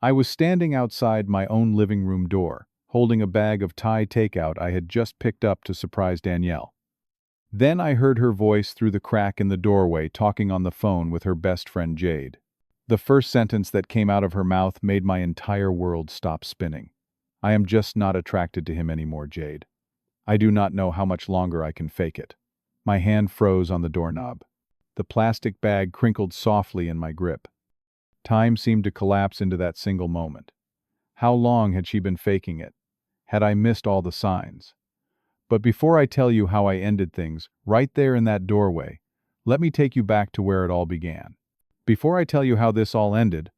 I was standing outside my own living room door, holding a bag of Thai takeout I had just picked up to surprise Danielle. Then I heard her voice through the crack in the doorway talking on the phone with her best friend Jade. The first sentence that came out of her mouth made my entire world stop spinning. "I am just not attracted to him anymore, Jade. I do not know how much longer I can fake it." My hand froze on the doorknob. The plastic bag crinkled softly in my grip. Time seemed to collapse into that single moment. How long had she been faking it? Had I missed all the signs? But before I tell you how I ended things, right there in that doorway, let me take you back to where it all began. Before I tell you how this all ended,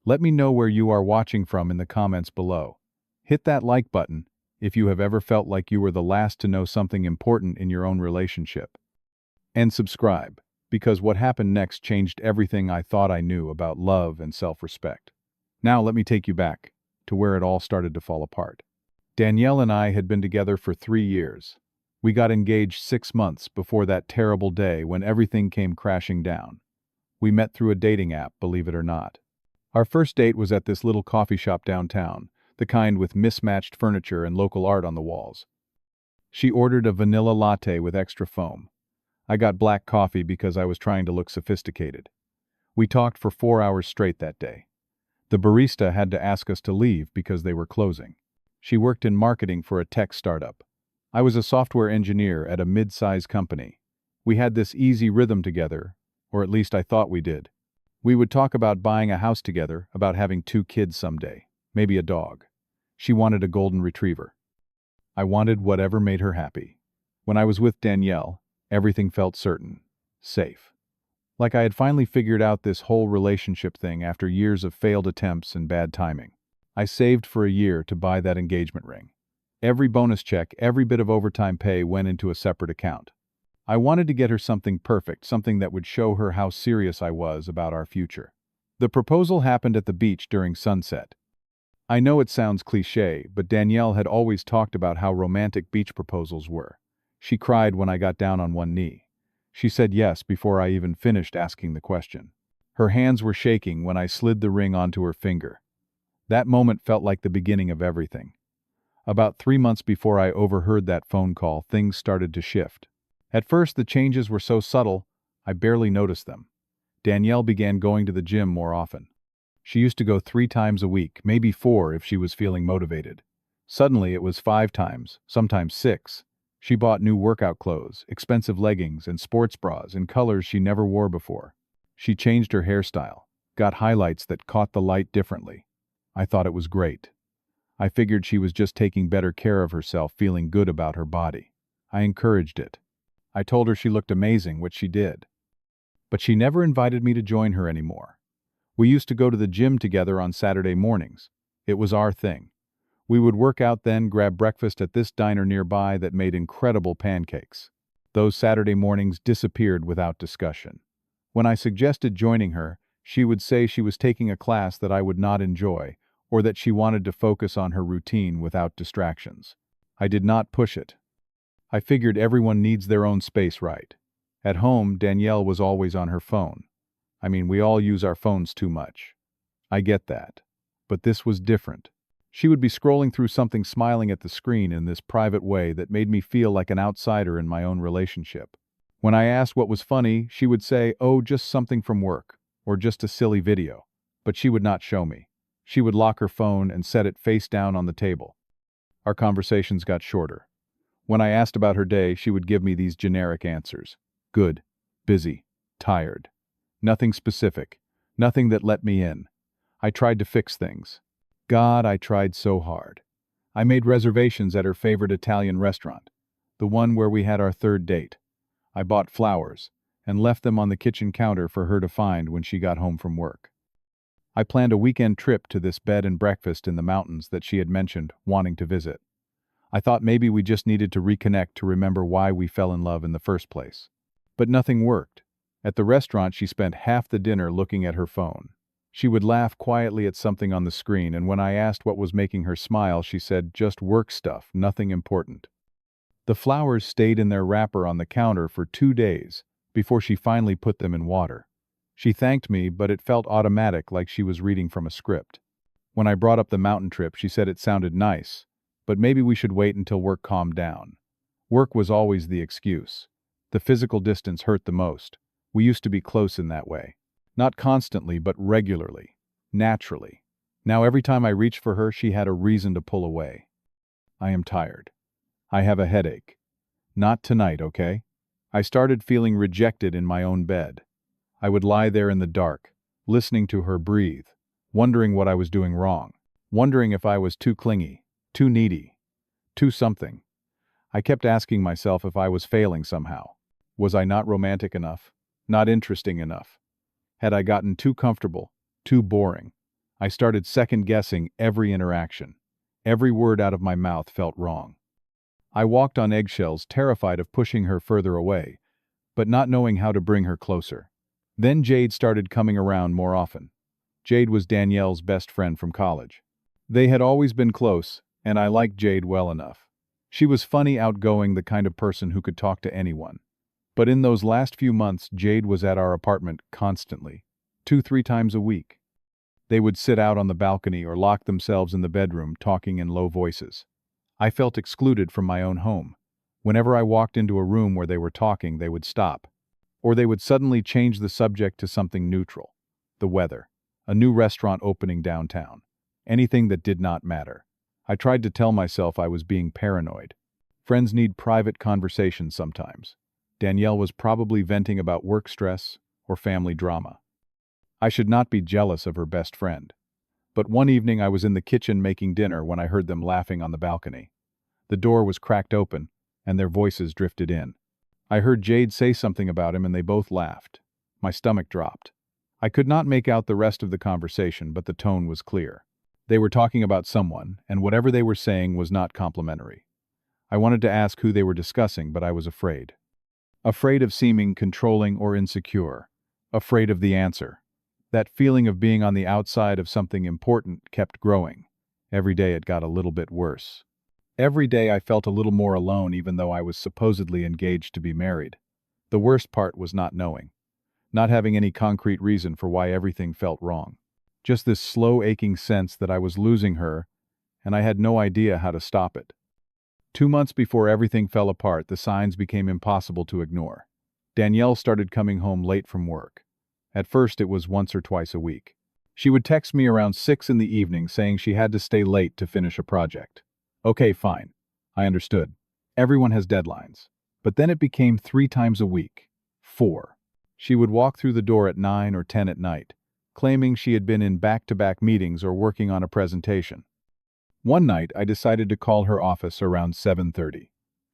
let me know where you are watching from in the comments below. Hit that like button if you have ever felt like you were the last to know something important in your own relationship. And subscribe, because what happened next changed everything I thought I knew about love and self-respect. Now let me take you back to where it all started to fall apart. Danielle and I had been together for 3 years. We got engaged 6 months before that terrible day when everything came crashing down. We met through a dating app, believe it or not. Our first date was at this little coffee shop downtown, the kind with mismatched furniture and local art on the walls. She ordered a vanilla latte with extra foam. I got black coffee because I was trying to look sophisticated. We talked for 4 hours straight that day. The barista had to ask us to leave because they were closing. She worked in marketing for a tech startup. I was a software engineer at a mid-size company. We had this easy rhythm together, or at least I thought we did. We would talk about buying a house together, about having 2 kids someday, maybe a dog. She wanted a golden retriever. I wanted whatever made her happy. When I was with Danielle, everything felt certain, safe. Like I had finally figured out this whole relationship thing after years of failed attempts and bad timing. I saved for a year to buy that engagement ring. Every bonus check, every bit of overtime pay went into a separate account. I wanted to get her something perfect, something that would show her how serious I was about our future. The proposal happened at the beach during sunset. I know it sounds cliché, but Danielle had always talked about how romantic beach proposals were. She cried when I got down on one knee. She said yes before I even finished asking the question. Her hands were shaking when I slid the ring onto her finger. That moment felt like the beginning of everything. About 3 months before I overheard that phone call, things started to shift. At first, the changes were so subtle, I barely noticed them. Danielle began going to the gym more often. She used to go 3 times a week, maybe 4 if she was feeling motivated. Suddenly, it was 5 times, sometimes 6. She bought new workout clothes, expensive leggings, and sports bras in colors she never wore before. She changed her hairstyle, got highlights that caught the light differently. I thought it was great. I figured she was just taking better care of herself, feeling good about her body. I encouraged it. I told her she looked amazing, which she did. But she never invited me to join her anymore. We used to go to the gym together on Saturday mornings. It was our thing. We would work out, then grab breakfast at this diner nearby that made incredible pancakes. Those Saturday mornings disappeared without discussion. When I suggested joining her, she would say she was taking a class that I would not enjoy, or that she wanted to focus on her routine without distractions. I did not push it. I figured everyone needs their own space, right? At home, Danielle was always on her phone. I mean, we all use our phones too much. I get that. But this was different. She would be scrolling through something, smiling at the screen in this private way that made me feel like an outsider in my own relationship. When I asked what was funny, she would say, "Oh, just something from work," or just a silly video. But she would not show me. She would lock her phone and set it face down on the table. Our conversations got shorter. When I asked about her day, she would give me these generic answers. Good, busy, tired. Nothing specific, nothing that let me in. I tried to fix things. God, I tried so hard. I made reservations at her favorite Italian restaurant, the one where we had our 3rd date. I bought flowers and left them on the kitchen counter for her to find when she got home from work. I planned a weekend trip to this bed and breakfast in the mountains that she had mentioned wanting to visit. I thought maybe we just needed to reconnect to remember why we fell in love in the first place. But nothing worked. At the restaurant, she spent half the dinner looking at her phone. She would laugh quietly at something on the screen, and when I asked what was making her smile, she said, "Just work stuff, nothing important." The flowers stayed in their wrapper on the counter for 2 days before she finally put them in water. She thanked me, but it felt automatic, like she was reading from a script. When I brought up the mountain trip, she said it sounded nice, but maybe we should wait until work calmed down. Work was always the excuse. The physical distance hurt the most. We used to be close in that way. Not constantly, but regularly. Naturally. Now every time I reached for her, she had a reason to pull away. I am tired. I have a headache. Not tonight, okay? I started feeling rejected in my own bed. I would lie there in the dark, listening to her breathe, wondering what I was doing wrong, wondering if I was too clingy, too needy, too something. I kept asking myself if I was failing somehow. Was I not romantic enough? Not interesting enough? Had I gotten too comfortable, too boring? I started second-guessing every interaction. Every word out of my mouth felt wrong. I walked on eggshells, terrified of pushing her further away, but not knowing how to bring her closer. Then Jade started coming around more often. Jade was Danielle's best friend from college. They had always been close, and I liked Jade well enough. She was funny, outgoing, the kind of person who could talk to anyone. But in those last few months, Jade was at our apartment constantly, 2-3 times a week. They would sit out on the balcony or lock themselves in the bedroom, talking in low voices. I felt excluded from my own home. Whenever I walked into a room where they were talking, they would stop. Or they would suddenly change the subject to something neutral. The weather. A new restaurant opening downtown. Anything that did not matter. I tried to tell myself I was being paranoid. Friends need private conversations sometimes. Danielle was probably venting about work stress or family drama. I should not be jealous of her best friend. But one evening I was in the kitchen making dinner when I heard them laughing on the balcony. The door was cracked open, and their voices drifted in. I heard Jade say something about him and they both laughed. My stomach dropped. I could not make out the rest of the conversation, but the tone was clear. They were talking about someone, and whatever they were saying was not complimentary. I wanted to ask who they were discussing, but I was afraid. Afraid of seeming controlling or insecure. Afraid of the answer. That feeling of being on the outside of something important kept growing. Every day it got a little bit worse. Every day I felt a little more alone, even though I was supposedly engaged to be married. The worst part was not knowing. Not having any concrete reason for why everything felt wrong. Just this slow, aching sense that I was losing her, and I had no idea how to stop it. 2 months before everything fell apart, the signs became impossible to ignore. Danielle started coming home late from work. At first it was once or twice a week. She would text me around 6 in the evening saying she had to stay late to finish a project. Okay, fine. I understood. Everyone has deadlines. But then it became 3 times a week. 4. She would walk through the door at 9 or 10 at night, claiming she had been in back-to-back meetings or working on a presentation. One night, I decided to call her office around 7:30.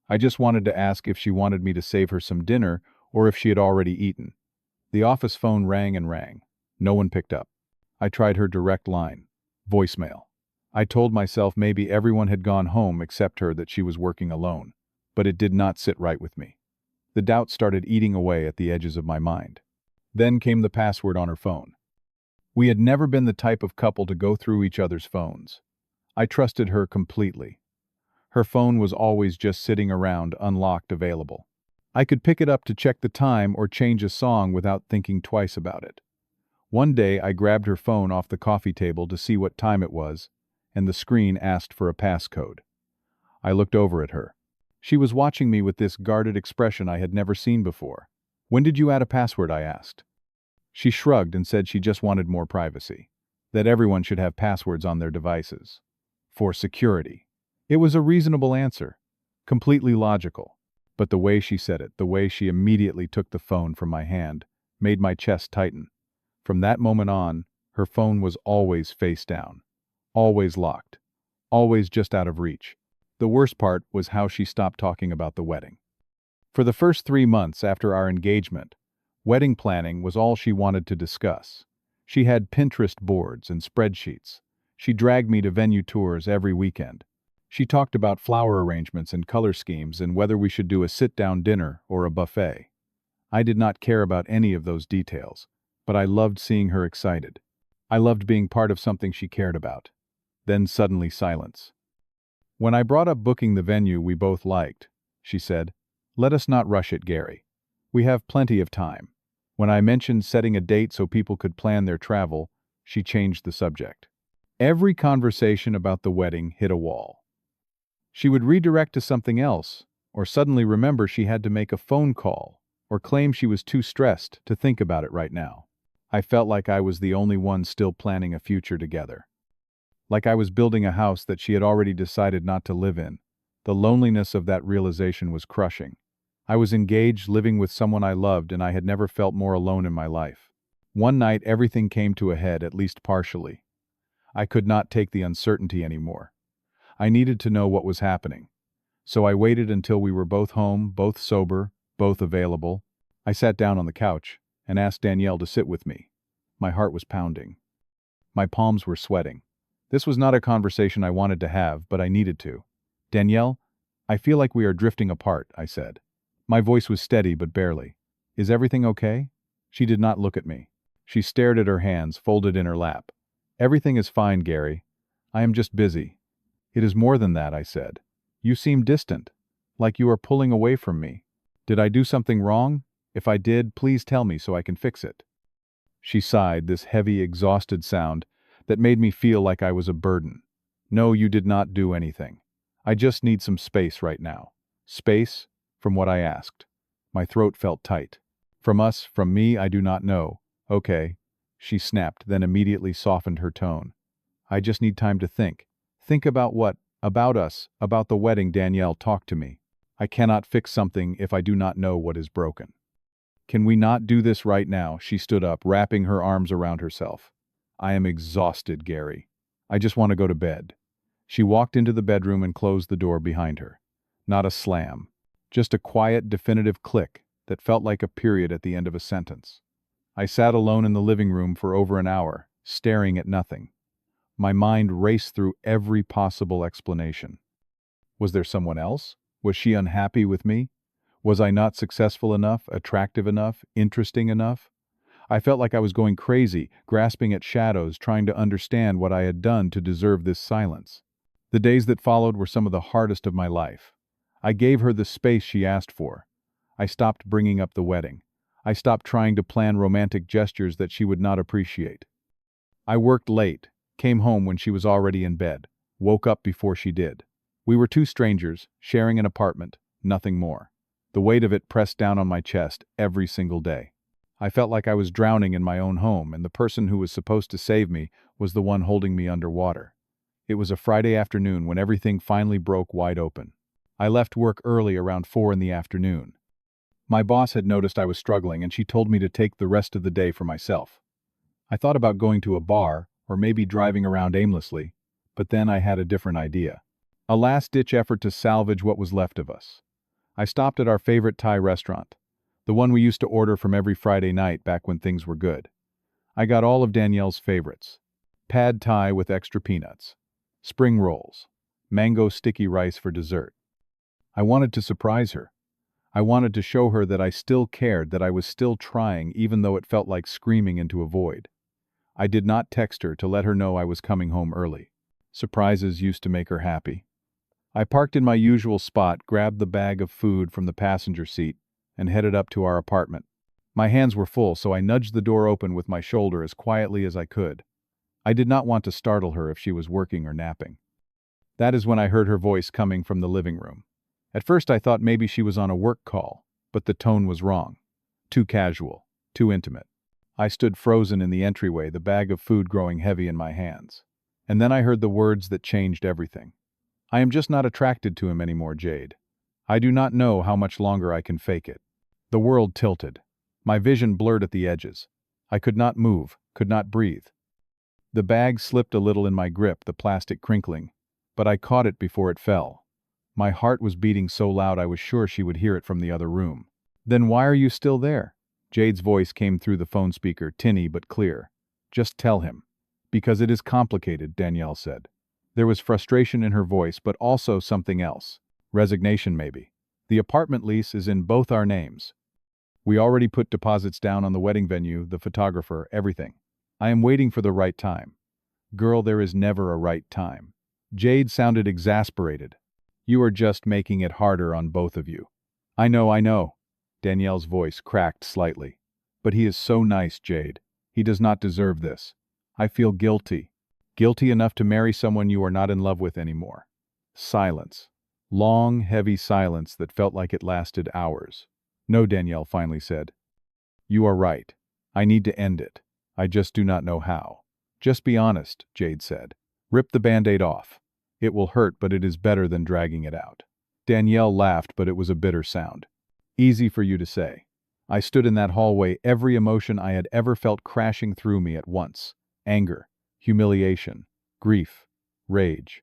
I just wanted to ask if she wanted me to save her some dinner or if she had already eaten. The office phone rang and rang. No one picked up. I tried her direct line. Voicemail. I told myself maybe everyone had gone home except her, that she was working alone. But it did not sit right with me. The doubt started eating away at the edges of my mind. Then came the password on her phone. We had never been the type of couple to go through each other's phones. I trusted her completely. Her phone was always just sitting around, unlocked, available. I could pick it up to check the time or change a song without thinking twice about it. One day I grabbed her phone off the coffee table to see what time it was, and the screen asked for a passcode. I looked over at her. She was watching me with this guarded expression I had never seen before. "When did you add a password?" I asked. She shrugged and said she just wanted more privacy. That everyone should have passwords on their devices. For security. It was a reasonable answer. Completely logical. But the way she said it, the way she immediately took the phone from my hand, made my chest tighten. From that moment on, her phone was always face down. Always locked. Always just out of reach. The worst part was how she stopped talking about the wedding. For the first 3 months after our engagement, wedding planning was all she wanted to discuss. She had Pinterest boards and spreadsheets. She dragged me to venue tours every weekend. She talked about flower arrangements and color schemes and whether we should do a sit-down dinner or a buffet. I did not care about any of those details, but I loved seeing her excited. I loved being part of something she cared about. Then suddenly silence. When I brought up booking the venue we both liked, she said, "Let us not rush it, Gary. We have plenty of time." When I mentioned setting a date so people could plan their travel, she changed the subject. Every conversation about the wedding hit a wall. She would redirect to something else, or suddenly remember she had to make a phone call, or claim she was too stressed to think about it right now. I felt like I was the only one still planning a future together. Like I was building a house that she had already decided not to live in. The loneliness of that realization was crushing. I was engaged, living with someone I loved, and I had never felt more alone in my life. One night, everything came to a head, at least partially. I could not take the uncertainty anymore. I needed to know what was happening. So I waited until we were both home, both sober, both available. I sat down on the couch and asked Danielle to sit with me. My heart was pounding. My palms were sweating. This was not a conversation I wanted to have, but I needed to. Danielle, I feel like we are drifting apart, I said. My voice was steady but barely. Is everything okay? She did not look at me. She stared at her hands, folded in her lap. Everything is fine, Gary. I am just busy. It is more than that, I said. You seem distant, like you are pulling away from me. Did I do something wrong? If I did, please tell me so I can fix it. She sighed, this heavy, exhausted sound that made me feel like I was a burden. No, you did not do anything. I just need some space right now. Space from what I asked. My throat felt tight. From us, from me, I do not know. Okay, she snapped, then immediately softened her tone. I just need time to think. Think about what? About us, about the wedding. Danielle, talk to me. I cannot fix something if I do not know what is broken. Can we not do this right now? She stood up, wrapping her arms around herself. I am exhausted, Gary. I just want to go to bed. She walked into the bedroom and closed the door behind her. Not a slam. Just a quiet, definitive click that felt like a period at the end of a sentence. I sat alone in the living room for over an hour, staring at nothing. My mind raced through every possible explanation. Was there someone else? Was she unhappy with me? Was I not successful enough, attractive enough, interesting enough? I felt like I was going crazy, grasping at shadows, trying to understand what I had done to deserve this silence. The days that followed were some of the hardest of my life. I gave her the space she asked for. I stopped bringing up the wedding. I stopped trying to plan romantic gestures that she would not appreciate. I worked late, came home when she was already in bed, woke up before she did. We were two strangers, sharing an apartment, nothing more. The weight of it pressed down on my chest every single day. I felt like I was drowning in my own home, and the person who was supposed to save me was the one holding me underwater. It was a Friday afternoon when everything finally broke wide open. I left work early around 4 in the afternoon. My boss had noticed I was struggling, and she told me to take the rest of the day for myself. I thought about going to a bar, or maybe driving around aimlessly, but then I had a different idea. A last-ditch effort to salvage what was left of us. I stopped at our favorite Thai restaurant, the one we used to order from every Friday night back when things were good. I got all of Danielle's favorites. Pad Thai with extra peanuts, spring rolls, mango sticky rice for dessert. I wanted to surprise her. I wanted to show her that I still cared, that I was still trying, even though it felt like screaming into a void. I did not text her to let her know I was coming home early. Surprises used to make her happy. I parked in my usual spot, grabbed the bag of food from the passenger seat, and headed up to our apartment. My hands were full, so I nudged the door open with my shoulder as quietly as I could. I did not want to startle her if she was working or napping. That is when I heard her voice coming from the living room. At first I thought maybe she was on a work call, but the tone was wrong. Too casual, too intimate. I stood frozen in the entryway, the bag of food growing heavy in my hands. And then I heard the words that changed everything. I am just not attracted to him anymore, Jade. I do not know how much longer I can fake it. The world tilted. My vision blurred at the edges. I could not move, could not breathe. The bag slipped a little in my grip, the plastic crinkling, but I caught it before it fell. My heart was beating so loud I was sure she would hear it from the other room. Then why are you still there? Jade's voice came through the phone speaker, tinny but clear. Just tell him. Because it is complicated, Danielle said. There was frustration in her voice, but also something else. Resignation, maybe. The apartment lease is in both our names. We already put deposits down on the wedding venue, the photographer, everything. I am waiting for the right time. Girl, there is never a right time. Jade sounded exasperated. You are just making it harder on both of you. I know. Danielle's voice cracked slightly. But he is so nice, Jade. He does not deserve this. I feel guilty. Guilty enough to marry someone you are not in love with anymore. Silence. Long, heavy silence that felt like it lasted hours. No, Danielle finally said. You are right. I need to end it. I just do not know how. Just be honest, Jade said. Rip the Band-Aid off. It will hurt, but it is better than dragging it out. Danielle laughed, but it was a bitter sound. Easy for you to say. I stood in that hallway, every emotion I had ever felt crashing through me at once. Anger, humiliation, grief, rage.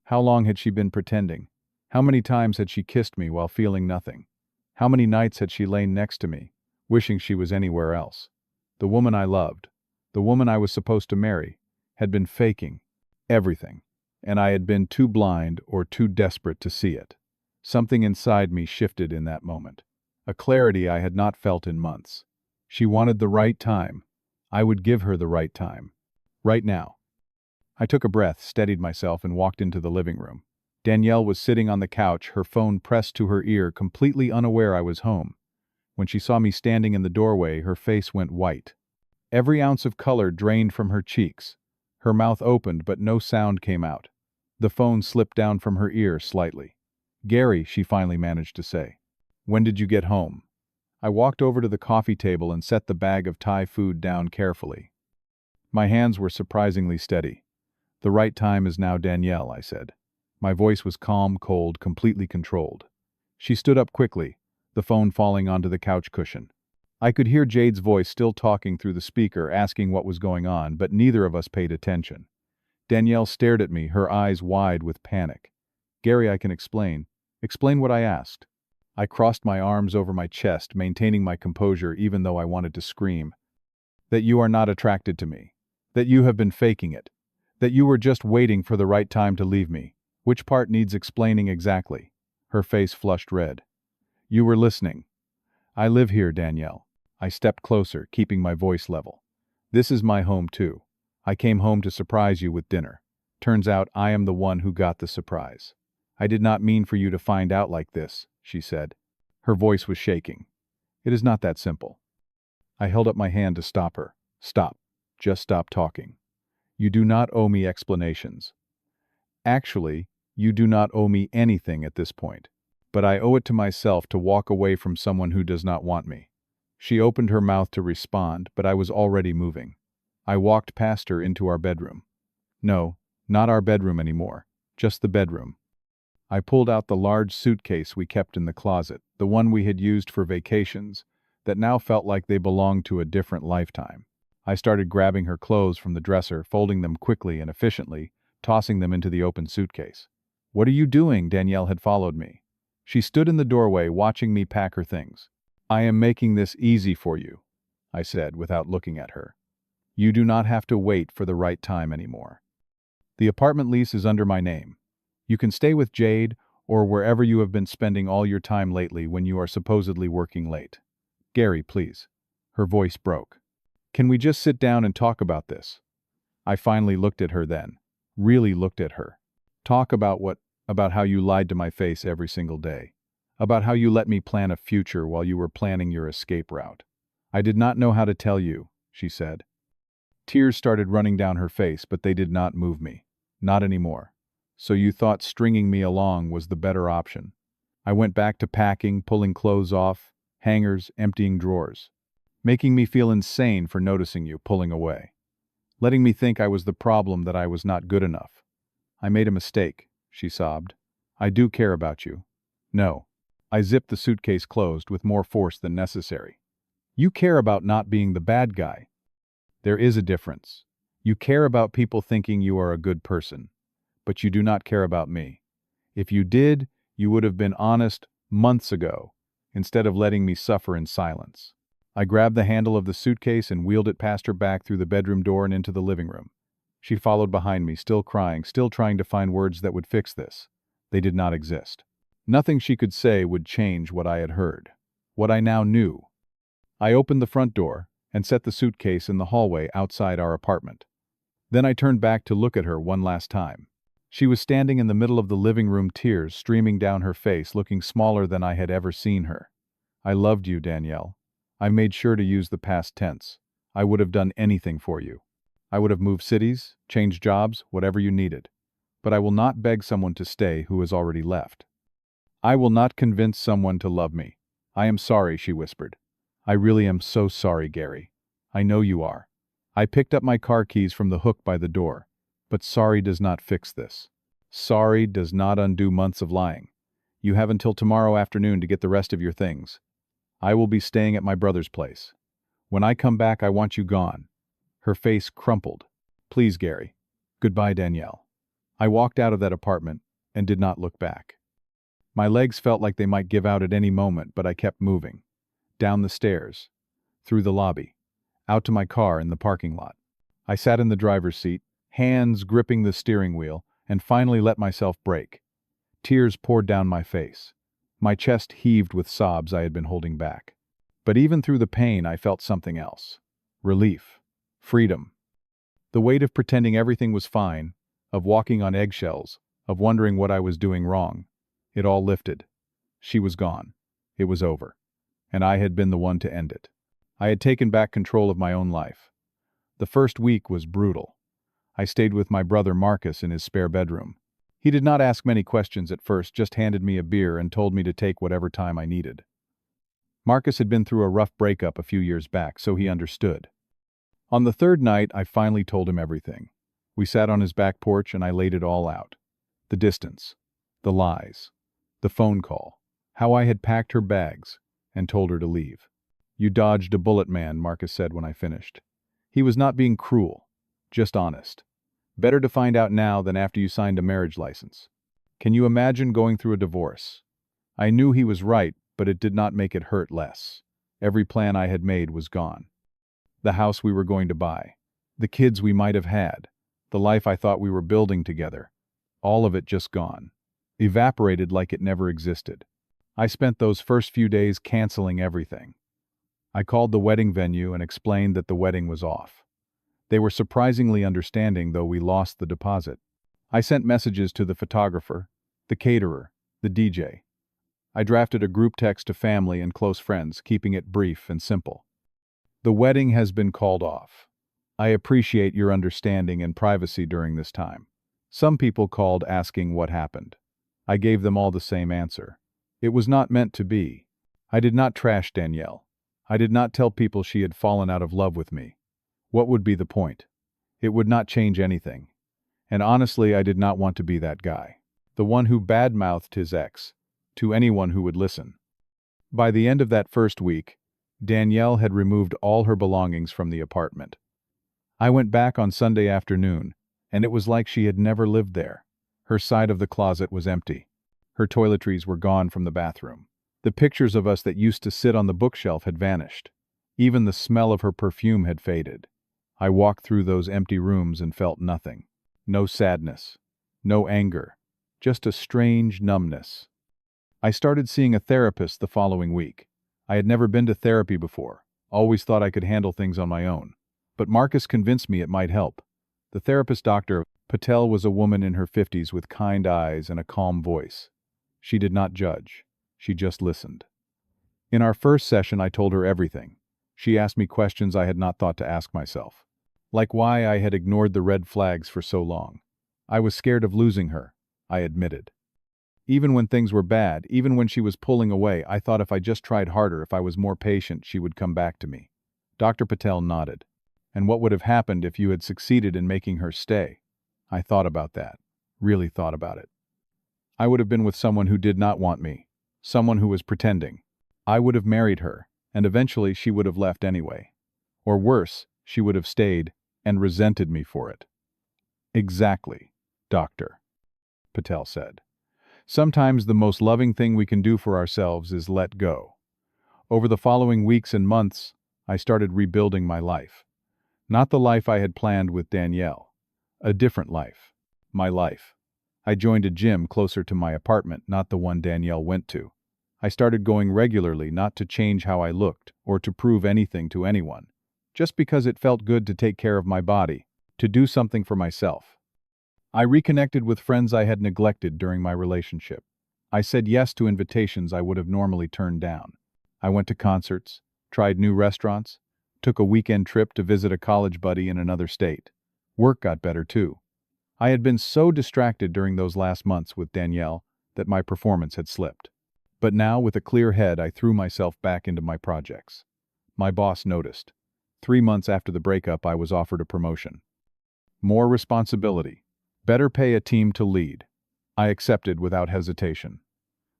How long had she been pretending? How many times had she kissed me while feeling nothing? How many nights had she lain next to me, wishing she was anywhere else? The woman I loved, the woman I was supposed to marry, had been faking everything, and I had been too blind or too desperate to see it. Something inside me shifted in that moment. A clarity I had not felt in months. She wanted the right time. I would give her the right time. Right now. I took a breath, steadied myself, and walked into the living room. Danielle was sitting on the couch, her phone pressed to her ear, completely unaware I was home. When she saw me standing in the doorway, her face went white. Every ounce of color drained from her cheeks. Her mouth opened, but no sound came out. The phone slipped down from her ear slightly. Gary, she finally managed to say. When did you get home? I walked over to the coffee table and set the bag of Thai food down carefully. My hands were surprisingly steady. The right time is now, Danielle, I said. My voice was calm, cold, completely controlled. She stood up quickly, the phone falling onto the couch cushion. I could hear Jade's voice still talking through the speaker, asking what was going on, but neither of us paid attention. Danielle stared at me, her eyes wide with panic. Gary, I can explain. Explain what I asked. I crossed my arms over my chest, maintaining my composure even though I wanted to scream. That you are not attracted to me. That you have been faking it. That you were just waiting for the right time to leave me. Which part needs explaining exactly? Her face flushed red. You were listening. I live here, Danielle. I stepped closer, keeping my voice level. This is my home too. I came home to surprise you with dinner. Turns out I am the one who got the surprise. I did not mean for you to find out like this, she said. Her voice was shaking. It is not that simple. I held up my hand to stop her. Stop. Just stop talking. You do not owe me explanations. Actually, you do not owe me anything at this point. But I owe it to myself to walk away from someone who does not want me. She opened her mouth to respond, but I was already moving. I walked past her into our bedroom. No, not our bedroom anymore. Just the bedroom. I pulled out the large suitcase we kept in the closet, the one we had used for vacations, that now felt like they belonged to a different lifetime. I started grabbing her clothes from the dresser, folding them quickly and efficiently, tossing them into the open suitcase. What are you doing? Danielle had followed me. She stood in the doorway, watching me pack her things. I am making this easy for you, I said without looking at her. You do not have to wait for the right time anymore. The apartment lease is under my name. You can stay with Jade or wherever you have been spending all your time lately when you are supposedly working late. Gary, please. Her voice broke. Can we just sit down and talk about this? I finally looked at her then. Really looked at her. Talk about what? About how you lied to my face every single day. About how you let me plan a future while you were planning your escape route. I did not know how to tell you, she said. Tears started running down her face, but they did not move me. Not anymore. So you thought stringing me along was the better option. I went back to packing, pulling clothes off, hangers, emptying drawers. Making me feel insane for noticing you, pulling away. Letting me think I was the problem, that I was not good enough. I made a mistake, she sobbed. I do care about you. No. I zipped the suitcase closed with more force than necessary. You care about not being the bad guy. There is a difference. You care about people thinking you are a good person. But you do not care about me. If you did, you would have been honest months ago, instead of letting me suffer in silence. I grabbed the handle of the suitcase and wheeled it past her back through the bedroom door and into the living room. She followed behind me, still crying, still trying to find words that would fix this. They did not exist. Nothing she could say would change what I had heard, what I now knew. I opened the front door and set the suitcase in the hallway outside our apartment. Then I turned back to look at her one last time. She was standing in the middle of the living room, tears streaming down her face, looking smaller than I had ever seen her. I loved you, Danielle. I made sure to use the past tense. I would have done anything for you. I would have moved cities, changed jobs, whatever you needed. But I will not beg someone to stay who has already left. I will not convince someone to love me. I am sorry, she whispered. I really am so sorry, Gary. I know you are. I picked up my car keys from the hook by the door. But sorry does not fix this. Sorry does not undo months of lying. You have until tomorrow afternoon to get the rest of your things. I will be staying at my brother's place. When I come back, I want you gone. Her face crumpled. Please, Gary. Goodbye, Danielle. I walked out of that apartment and did not look back. My legs felt like they might give out at any moment, but I kept moving. Down the stairs, through the lobby, out to my car in the parking lot. I sat in the driver's seat, hands gripping the steering wheel, and finally let myself break. Tears poured down my face. My chest heaved with sobs I had been holding back. But even through the pain, I felt something else. Relief. Freedom. The weight of pretending everything was fine, of walking on eggshells, of wondering what I was doing wrong. It all lifted. She was gone. It was over. And I had been the one to end it. I had taken back control of my own life. The first week was brutal. I stayed with my brother Marcus in his spare bedroom. He did not ask many questions at first, just handed me a beer and told me to take whatever time I needed. Marcus had been through a rough breakup a few years back, so he understood. On the third night, I finally told him everything. We sat on his back porch and I laid it all out. The distance, the lies, the phone call, how I had packed her bags and told her to leave. You dodged a bullet, man, Marcus said when I finished. He was not being cruel, just honest. Better to find out now than after you signed a marriage license. Can you imagine going through a divorce? I knew he was right, but it did not make it hurt less. Every plan I had made was gone. The house we were going to buy, the kids we might have had, the life I thought we were building together, all of it just gone. Evaporated like it never existed. I spent those first few days canceling everything. I called the wedding venue and explained that the wedding was off. They were surprisingly understanding, though we lost the deposit. I sent messages to the photographer, the caterer, the DJ. I drafted a group text to family and close friends, keeping it brief and simple. The wedding has been called off. I appreciate your understanding and privacy during this time. Some people called asking what happened. I gave them all the same answer. It was not meant to be. I did not trash Danielle. I did not tell people she had fallen out of love with me. What would be the point? It would not change anything. And honestly, I did not want to be that guy. The one who badmouthed his ex, to anyone who would listen. By the end of that first week, Danielle had removed all her belongings from the apartment. I went back on Sunday afternoon, and it was like she had never lived there. Her side of the closet was empty. Her toiletries were gone from the bathroom. The pictures of us that used to sit on the bookshelf had vanished. Even the smell of her perfume had faded. I walked through those empty rooms and felt nothing. No sadness. No anger. Just a strange numbness. I started seeing a therapist the following week. I had never been to therapy before, always thought I could handle things on my own. But Marcus convinced me it might help. The therapist, Dr. Patel, was a woman in her 50s with kind eyes and a calm voice. She did not judge. She just listened. In our first session, I told her everything. She asked me questions I had not thought to ask myself. Like why I had ignored the red flags for so long. I was scared of losing her, I admitted. Even when things were bad, even when she was pulling away, I thought if I just tried harder, if I was more patient, she would come back to me. Dr. Patel nodded. And what would have happened if you had succeeded in making her stay? I thought about that. Really thought about it. I would have been with someone who did not want me. Someone who was pretending. I would have married her, and eventually she would have left anyway. Or worse, she would have stayed and resented me for it. Exactly, Dr. Patel said. Sometimes the most loving thing we can do for ourselves is let go. Over the following weeks and months, I started rebuilding my life. Not the life I had planned with Danielle. A different life. My life. I joined a gym closer to my apartment, not the one Danielle went to. I started going regularly, not to change how I looked or to prove anything to anyone. Just because it felt good to take care of my body, to do something for myself. I reconnected with friends I had neglected during my relationship. I said yes to invitations I would have normally turned down. I went to concerts, tried new restaurants, Took a weekend trip to visit a college buddy in another state. Work got better too. I had been so distracted during those last months with Danielle that my performance had slipped. But now, with a clear head, I threw myself back into my projects. My boss noticed. 3 months after the breakup, I was offered a promotion. More responsibility. Better pay, a team to lead. I accepted without hesitation.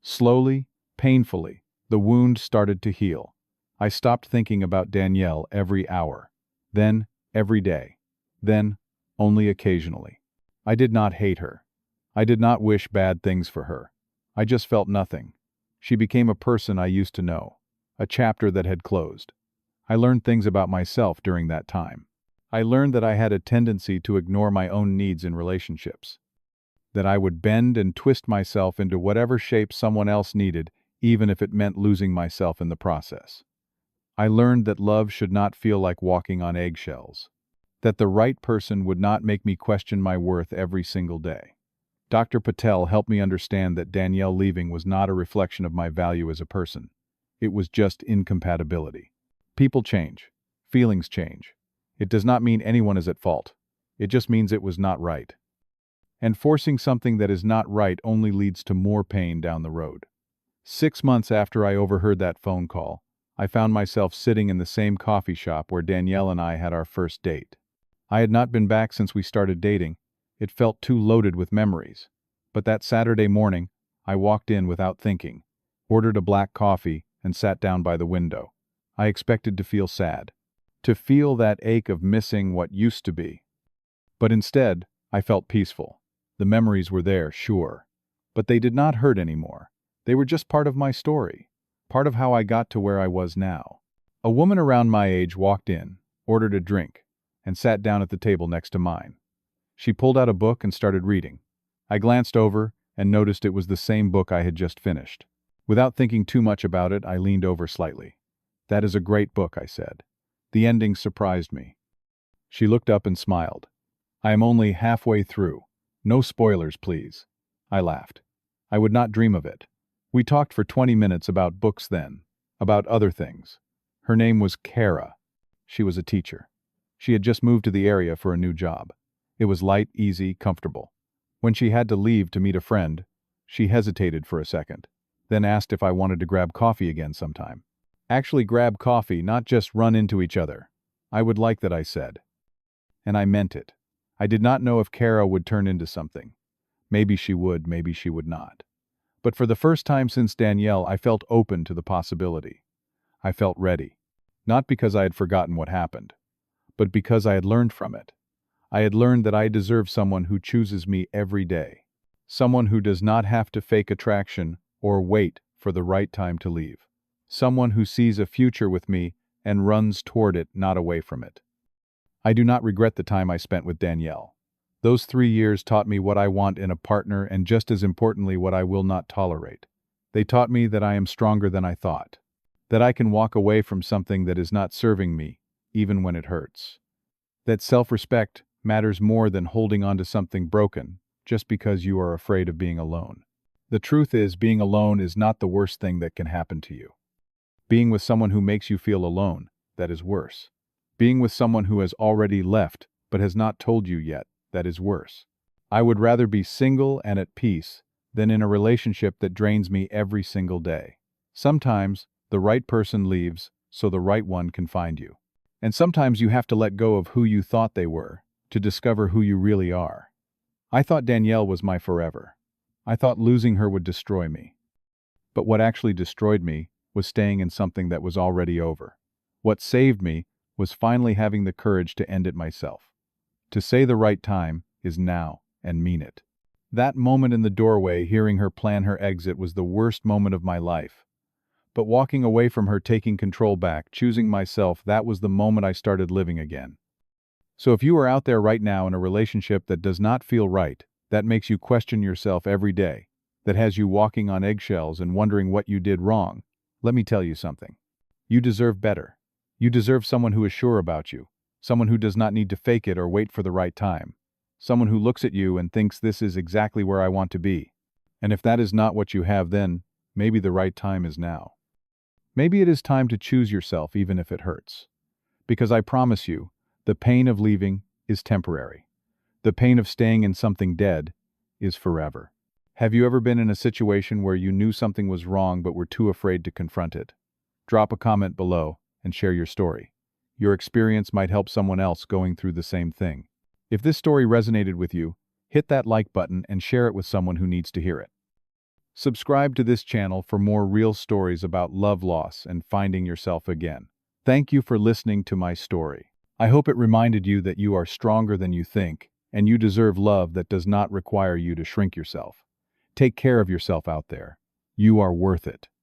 Slowly, painfully, the wound started to heal. I stopped thinking about Danielle every hour. Then, every day. Then, only occasionally. I did not hate her. I did not wish bad things for her. I just felt nothing. She became a person I used to know. A chapter that had closed. I learned things about myself during that time. I learned that I had a tendency to ignore my own needs in relationships. That I would bend and twist myself into whatever shape someone else needed, even if it meant losing myself in the process. I learned that love should not feel like walking on eggshells. That the right person would not make me question my worth every single day. Dr. Patel helped me understand that Danielle leaving was not a reflection of my value as a person. It was just incompatibility. People change. Feelings change. It does not mean anyone is at fault. It just means it was not right. And forcing something that is not right only leads to more pain down the road. 6 months after I overheard that phone call, I found myself sitting in the same coffee shop where Danielle and I had our first date. I had not been back since we started dating. It felt too loaded with memories. But that Saturday morning, I walked in without thinking, ordered a black coffee, and sat down by the window. I expected to feel sad. To feel that ache of missing what used to be. But instead, I felt peaceful. The memories were there, sure. But they did not hurt anymore. They were just part of my story. Part of how I got to where I was now. A woman around my age walked in, ordered a drink, and sat down at the table next to mine. She pulled out a book and started reading. I glanced over and noticed it was the same book I had just finished. Without thinking too much about it, I leaned over slightly. "That is a great book," I said. The ending surprised me. She looked up and smiled. "I am only halfway through. No spoilers, please." I laughed. I would not dream of it. We talked for 20 minutes about books then, about other things. Her name was Kara. She was a teacher. She had just moved to the area for a new job. It was light, easy, comfortable. When she had to leave to meet a friend, she hesitated for a second, then asked if I wanted to grab coffee again sometime. Actually grab coffee, not just run into each other. I would like that, I said. And I meant it. I did not know if Kara would turn into something. Maybe she would, maybe she would not. But for the first time since Danielle, I felt open to the possibility. I felt ready. Not because I had forgotten what happened, but because I had learned from it. I had learned that I deserve someone who chooses me every day. Someone who does not have to fake attraction or wait for the right time to leave. Someone who sees a future with me and runs toward it, not away from it. I do not regret the time I spent with Danielle. Those 3 years taught me what I want in a partner and, just as importantly, what I will not tolerate. They taught me that I am stronger than I thought. That I can walk away from something that is not serving me, even when it hurts. That self-respect matters more than holding on to something broken, just because you are afraid of being alone. The truth is, being alone is not the worst thing that can happen to you. Being with someone who makes you feel alone, that is worse. Being with someone who has already left, but has not told you yet, that is worse. I would rather be single and at peace than in a relationship that drains me every single day. Sometimes, the right person leaves so the right one can find you. And sometimes you have to let go of who you thought they were to discover who you really are. I thought Danielle was my forever. I thought losing her would destroy me. But what actually destroyed me was staying in something that was already over. What saved me was finally having the courage to end it myself. To say the right time is now and mean it. That moment in the doorway, hearing her plan her exit, was the worst moment of my life. But walking away from her, taking control back, choosing myself, that was the moment I started living again. So if you are out there right now in a relationship that does not feel right, that makes you question yourself every day, that has you walking on eggshells and wondering what you did wrong, let me tell you something. You deserve better. You deserve someone who is sure about you, someone who does not need to fake it or wait for the right time, someone who looks at you and thinks, "This is exactly where I want to be." And if that is not what you have, then maybe the right time is now. Maybe it is time to choose yourself even if it hurts. Because I promise you, the pain of leaving is temporary. The pain of staying in something dead is forever. Have you ever been in a situation where you knew something was wrong but were too afraid to confront it? Drop a comment below and share your story. Your experience might help someone else going through the same thing. If this story resonated with you, hit that like button and share it with someone who needs to hear it. Subscribe to this channel for more real stories about love loss and finding yourself again. Thank you for listening to my story. I hope it reminded you that you are stronger than you think, and you deserve love that does not require you to shrink yourself. Take care of yourself out there. You are worth it.